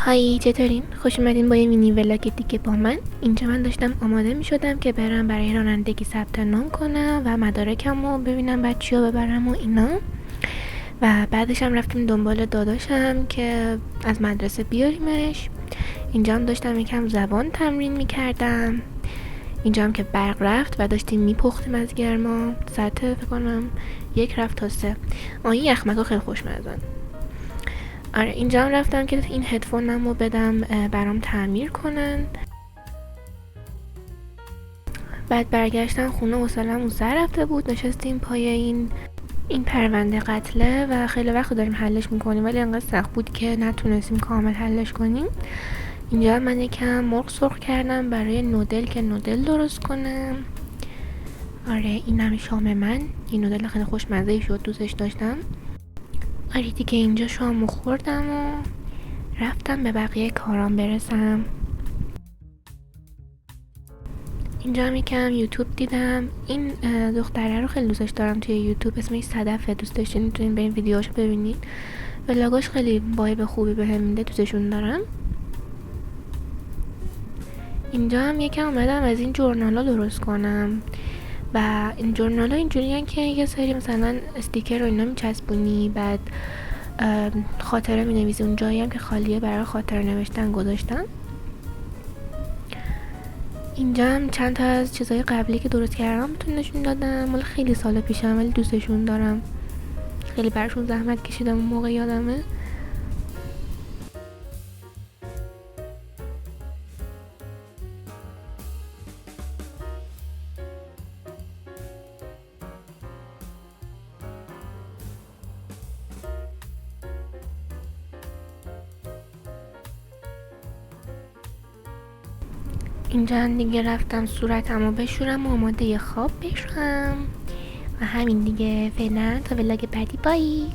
هایی، چطورین؟ خوش اومدین با یه مینی ولاگ دیگه با من. اینجا من داشتم آماده می شدم که برم برای رانندگی ثبت نام کنم و مدارکم رو ببینم بعد چیا ببرم و اینا. و بعدش هم رفتیم دنبال داداشم که از مدرسه بیاریمش. اینجا هم داشتم یکم زبان تمرین می کردم. اینجا هم که برق رفت و داشتیم میپختیم از گرما. ساعت فکر کنم 1 رفت تا 3. این یخمک‌ها خیلی خوشمزن. آره، اینجا هم رفتم که این هدفونم رو بدم برام تعمیر کنن. بعد برگشتم خونه، حوصله‌مون سر رفته بود. نشستیم پای این پرونده قتله و خیلی وقت داریم حلش میکنیم ولی انقدر سخت بود که نتونستیم کامل حلش کنیم. اینجا من یکم مرغ سرخ کردم برای نودل که نودل درست کنم. آره، اینم شام من. این نودل خیلی خوشمزه شد، دوستش داشتم. آره دیگه، اینجا شامو خوردم و رفتم به بقیه کارام برسم. اینجا هم یکم یوتیوب دیدم. این دختره رو خیلی دوستش دارم توی یوتیوب، اسمش صدفه. دوست داشتین میتونین برین ویدیوهاشو ببینید. ولاگاش خیلی وایب خوبی بهم میده، دوستشون دارم. اینجا هم یکم اومدم از این جورنالا درست کنم و این جورنالا اینجوریه که یه سری مثلا استیکر رو اینا میچسبونی، بعد خاطره مینویسی. اون جایی هم که خالیه برای خاطره نوشتن گذاشتم. اینجا هم چند تا از چیزای قبلی که درست کردم بهتون نشون دادم، مال خیلی سال پیشم ولی دوستشون دارم. خیلی براشون زحمت کشیدم اون موقع، یادمه. اینجا دیگه رفتم صورتمو بشورم و آماده خواب بشم و همین دیگه. فعلا تا ولاگ بعدی، بای.